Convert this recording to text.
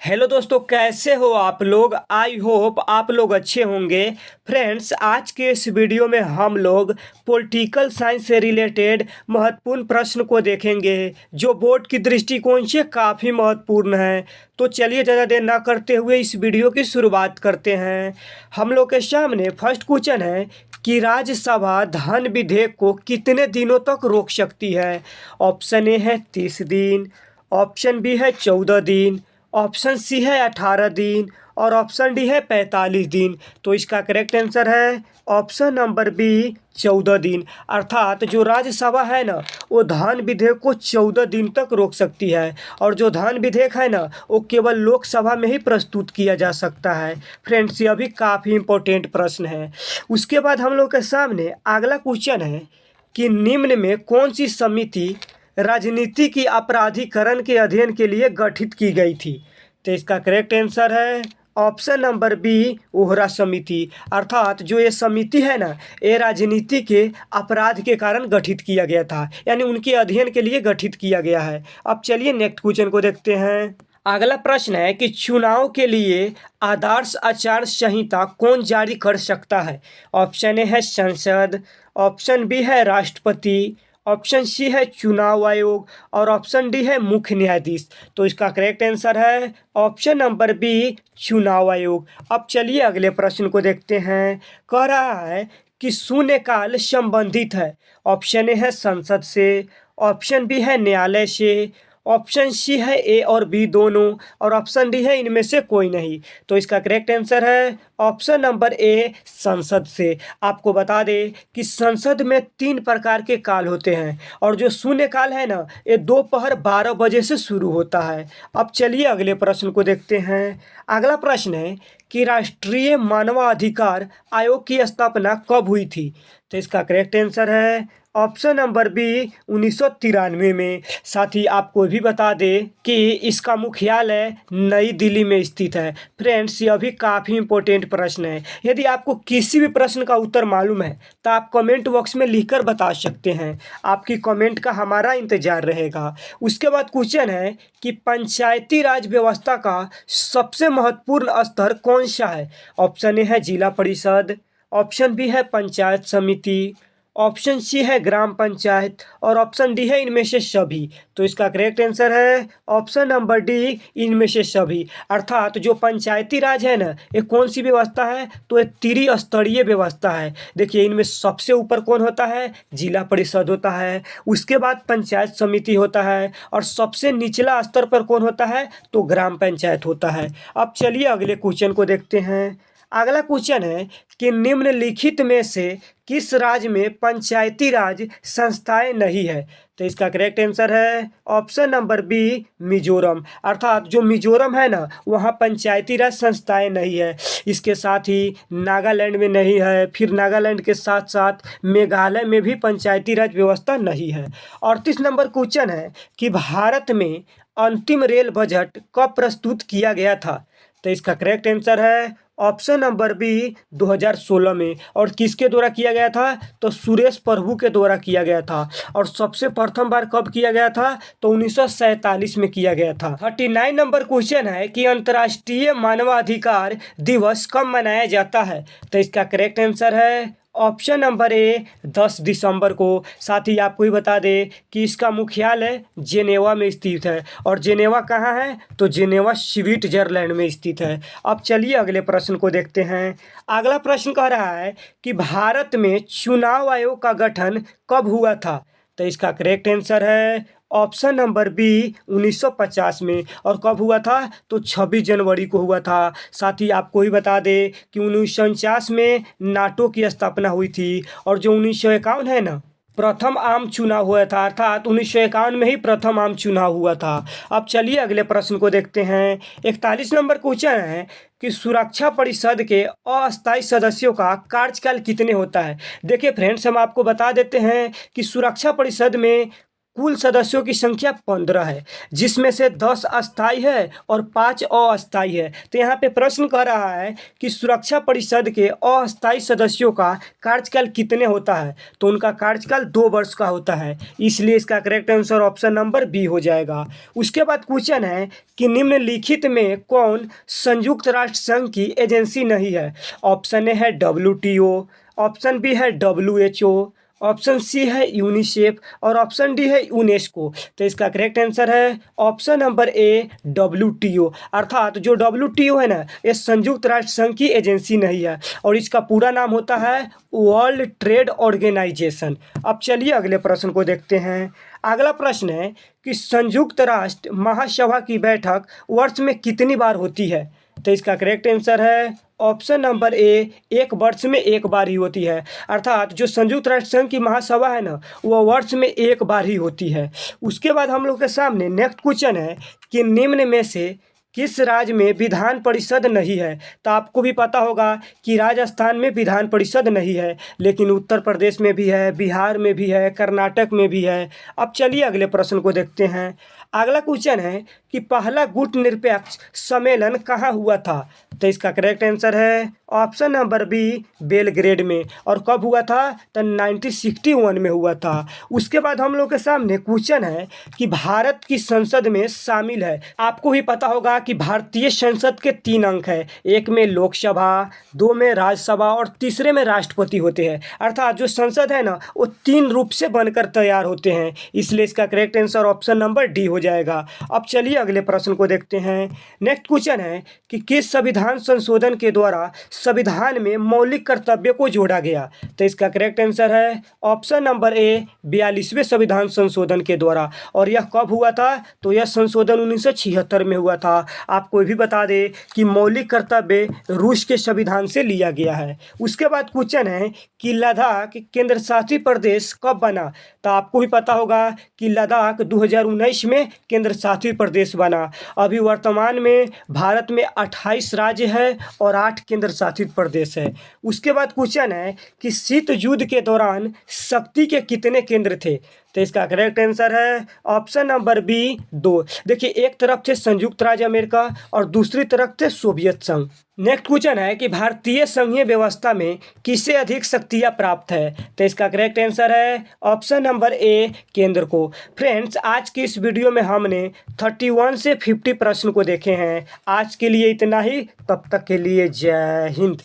Hello दोस्तों, कैसे हो आप लोग। आई होप आप लोग अच्छे होंगे। फ्रेंड्स, आज के इस वीडियो में हम लोग पॉलिटिकल साइंस से रिलेटेड महत्वपूर्ण प्रश्न को देखेंगे जो बोर्ड की दृष्टिकोण से काफ़ी महत्वपूर्ण है। तो चलिए ज़्यादा देर ना करते हुए इस वीडियो की शुरुआत करते हैं। हम लोग के सामने फर्स्ट क्वेश्चन है कि राज्यसभा धन विधेयक को कितने दिनों तक रोक सकती है। ऑप्शन ए है 30 दिन, ऑप्शन बी है 14 दिन, ऑप्शन सी है 18 दिन और ऑप्शन डी है 45 दिन। तो इसका करेक्ट आंसर है ऑप्शन नंबर बी 14 दिन। अर्थात जो राज्यसभा है ना, वो धन विधेयक को 14 दिन तक रोक सकती है और जो धन विधेयक है ना, वो केवल लोकसभा में ही प्रस्तुत किया जा सकता है। फ्रेंड्स, यह भी काफ़ी इंपॉर्टेंट प्रश्न है। उसके बाद हम लोग के सामने अगला क्वेश्चन है कि निम्न में कौन सी समिति राजनीति की आपराधिकरण के अध्ययन के लिए गठित की गई थी। तो इसका करेक्ट आंसर है ऑप्शन नंबर बी ओहरा समिति। अर्थात जो ये समिति है ना, ये राजनीति के अपराध के कारण गठित किया गया था, यानी उनके अध्ययन के लिए गठित किया गया है। अब चलिए नेक्स्ट क्वेश्चन को देखते हैं। अगला प्रश्न है कि चुनाव के लिए आदर्श आचार संहिता कौन जारी कर सकता है। ऑप्शन ए है संसद, ऑप्शन बी है राष्ट्रपति, ऑप्शन सी है चुनाव आयोग और ऑप्शन डी है मुख्य न्यायाधीश। तो इसका करेक्ट आंसर है ऑप्शन नंबर बी चुनाव आयोग। अब चलिए अगले प्रश्न को देखते हैं। कह रहा है कि शून्यकाल संबंधित है। ऑप्शन ए है संसद से, ऑप्शन बी है न्यायालय से, ऑप्शन सी है ए और बी दोनों और ऑप्शन डी है इनमें से कोई नहीं। तो इसका करेक्ट आंसर है ऑप्शन नंबर ए संसद से। आपको बता दें कि संसद में 3 प्रकार के काल होते हैं और जो शून्य काल है ना, ये दोपहर 12 बजे से शुरू होता है। अब चलिए अगले प्रश्न को देखते हैं। अगला प्रश्न है कि राष्ट्रीय मानवाधिकार आयोग की स्थापना कब हुई थी। तो इसका करेक्ट आंसर है ऑप्शन नंबर बी 1993 में। साथ ही आपको भी बता दें कि इसका मुख्यालय नई दिल्ली में स्थित है। फ्रेंड्स, यह भी काफ़ी इंपॉर्टेंट प्रश्न है। यदि आपको किसी भी प्रश्न का उत्तर मालूम है तो आप कमेंट बॉक्स में लिखकर बता सकते हैं। आपकी कमेंट का हमारा इंतजार रहेगा। उसके बाद क्वेश्चन है कि पंचायती राज व्यवस्था का सबसे महत्वपूर्ण स्तर कौन सा है। ऑप्शन ए है जिला परिषद, ऑप्शन बी है पंचायत समिति, ऑप्शन सी है ग्राम पंचायत और ऑप्शन डी है इनमें से सभी। तो इसका करेक्ट आंसर है ऑप्शन नंबर डी इनमें से सभी। अर्थात जो पंचायती राज है ना, ये कौन सी व्यवस्था है, तो ये त्रिस्तरीय व्यवस्था है। देखिए, इनमें सबसे ऊपर कौन होता है, जिला परिषद होता है, उसके बाद पंचायत समिति होता है और सबसे निचला स्तर पर कौन होता है, तो ग्राम पंचायत होता है। अब चलिए अगले क्वेश्चन को देखते हैं। अगला क्वेश्चन है कि निम्नलिखित में से किस राज्य में पंचायती राज संस्थाएं नहीं है। तो इसका करेक्ट आंसर है ऑप्शन नंबर बी मिजोरम। अर्थात जो मिजोरम है ना, वहाँ पंचायती राज संस्थाएं नहीं है। इसके साथ ही नागालैंड में नहीं है, फिर नागालैंड के साथ साथ मेघालय में भी पंचायती राज व्यवस्था नहीं है। 38 नंबर क्वेश्चन है कि भारत में अंतिम रेल बजट कब प्रस्तुत किया गया था। तो इसका करेक्ट आंसर है ऑप्शन नंबर बी 2016 में। और किसके द्वारा किया गया था, तो सुरेश प्रभु के द्वारा किया गया था। और सबसे प्रथम बार कब किया गया था, तो 1947 में किया गया था। 39 नंबर क्वेश्चन है कि अंतर्राष्ट्रीय मानवाधिकार दिवस कब मनाया जाता है। तो इसका करेक्ट आंसर है ऑप्शन नंबर ए 10 दिसंबर को। साथ ही आपको ही बता दें कि इसका मुख्यालय जेनेवा में स्थित है। और जेनेवा कहाँ है, तो जेनेवा स्विट्जरलैंड में स्थित है। अब चलिए अगले प्रश्न को देखते हैं। अगला प्रश्न कह रहा है कि भारत में चुनाव आयोग का गठन कब हुआ था। तो इसका करेक्ट आंसर है ऑप्शन नंबर बी 1950 में। और कब हुआ था, तो 26 जनवरी को हुआ था। साथ ही आपको ही बता दें कि 1949 में नाटो की स्थापना हुई थी। और जो 1951 है ना, प्रथम आम चुनाव हुआ था। अर्थात 1951 में ही प्रथम आम चुनाव हुआ था। अब चलिए अगले प्रश्न को देखते हैं। 41 नंबर क्वेश्चन है कि सुरक्षा परिषद के अस्थायी सदस्यों का कार्यकाल कितने होता है। देखिए फ्रेंड्स, हम आपको बता देते हैं कि सुरक्षा परिषद में कुल सदस्यों की संख्या 15 है, जिसमें से 10 अस्थायी है और 5 अस्थायी है। तो यहाँ पे प्रश्न कह रहा है कि सुरक्षा परिषद के अस्थायी सदस्यों का कार्यकाल कितने होता है, तो उनका कार्यकाल 2 वर्ष का होता है, इसलिए इसका correct answer option number B हो जाएगा। उसके बाद क्वेश्चन है कि निम्नलिखित में कौन संयुक्त राष्ट्र संघ की एजेंसी नहीं है। ऑप्शन ए है WTO, ऑप्शन बी है WHO, ऑप्शन सी है यूनिसेफ और ऑप्शन डी है यूनेस्को। तो इसका करेक्ट आंसर है ऑप्शन नंबर ए WTO। अर्थात जो WTO है ना, ये संयुक्त राष्ट्र संघ की एजेंसी नहीं है और इसका पूरा नाम होता है वर्ल्ड ट्रेड ऑर्गेनाइजेशन। अब चलिए अगले प्रश्न को देखते हैं। अगला प्रश्न है कि संयुक्त राष्ट्र महासभा की बैठक वर्ष में कितनी बार होती है। तो इसका करेक्ट आंसर है ऑप्शन नंबर ए 1 वर्ष में 1 बार ही होती है। अर्थात जो संयुक्त राष्ट्र संघ की महासभा है ना, वो वर्ष में 1 बार ही होती है। उसके बाद हम लोग के सामने नेक्स्ट क्वेश्चन है कि निम्न में से किस राज्य में विधान परिषद नहीं है। तो आपको भी पता होगा कि राजस्थान में विधान परिषद नहीं है, लेकिन उत्तर प्रदेश में भी है, बिहार में भी है, कर्नाटक में भी है। अब चलिए अगले प्रश्न को देखते हैं। अगला क्वेश्चन है कि पहला गुटनिरपेक्ष सम्मेलन कहाँ हुआ था। तो इसका करेक्ट आंसर है ऑप्शन नंबर बी बेलग्रेड में। और कब हुआ था, तो 1961 में हुआ था। उसके बाद हम लोग के सामने क्वेश्चन है कि भारत की संसद में शामिल है। आपको भी पता होगा कि भारतीय संसद के 3 अंक है, एक में लोकसभा, 2 में राज्यसभा और तीसरे में राष्ट्रपति होते हैं। अर्थात जो संसद है ना, वो 3 रूप से बनकर तैयार होते हैं, इसलिए इसका correct answer option number D हो जाएगा। अब चलिए अगले प्रश्न को देखते हैं। नेक्स्ट क्वेश्चन है कि किस संविधान संशोधन के द्वारा संविधान में मौलिक कर्तव्य को जोड़ा गया। तो इसका करेक्ट आंसर है ऑप्शन नंबर ए 42वें संविधान संशोधन के द्वारा। और यह कब हुआ था, तो यह संशोधन 1976 में हुआ था। आपको भी बता दें कि मौलिक कर्तव्य रूस के संविधान से लिया गया है। उसके बाद क्वेश्चन है कि लद्दाख केंद्र शासित प्रदेश कब बना। तो आपको भी पता होगा कि लद्दाख 2019 में केंद्र शासित प्रदेश बना। अभी वर्तमान में भारत में 28 राज्य है और 8 केंद्र शासित प्रदेश है। उसके बाद क्वेश्चन है कि शीत युद्ध के दौरान शक्ति के कितने केंद्र थे। तो इसका करेक्ट आंसर है ऑप्शन नंबर बी 2। देखिए, एक तरफ थे संयुक्त राज्य अमेरिका और दूसरी तरफ थे सोवियत संघ। नेक्स्ट क्वेश्चन है कि भारतीय संघीय व्यवस्था में किसे अधिक शक्तियाँ प्राप्त है। तो इसका करेक्ट आंसर है ऑप्शन नंबर ए केंद्र को। फ्रेंड्स, आज की इस वीडियो में हमने 31 से 50 प्रश्न को देखे हैं। आज के लिए इतना ही, तब तक के लिए जय हिंद।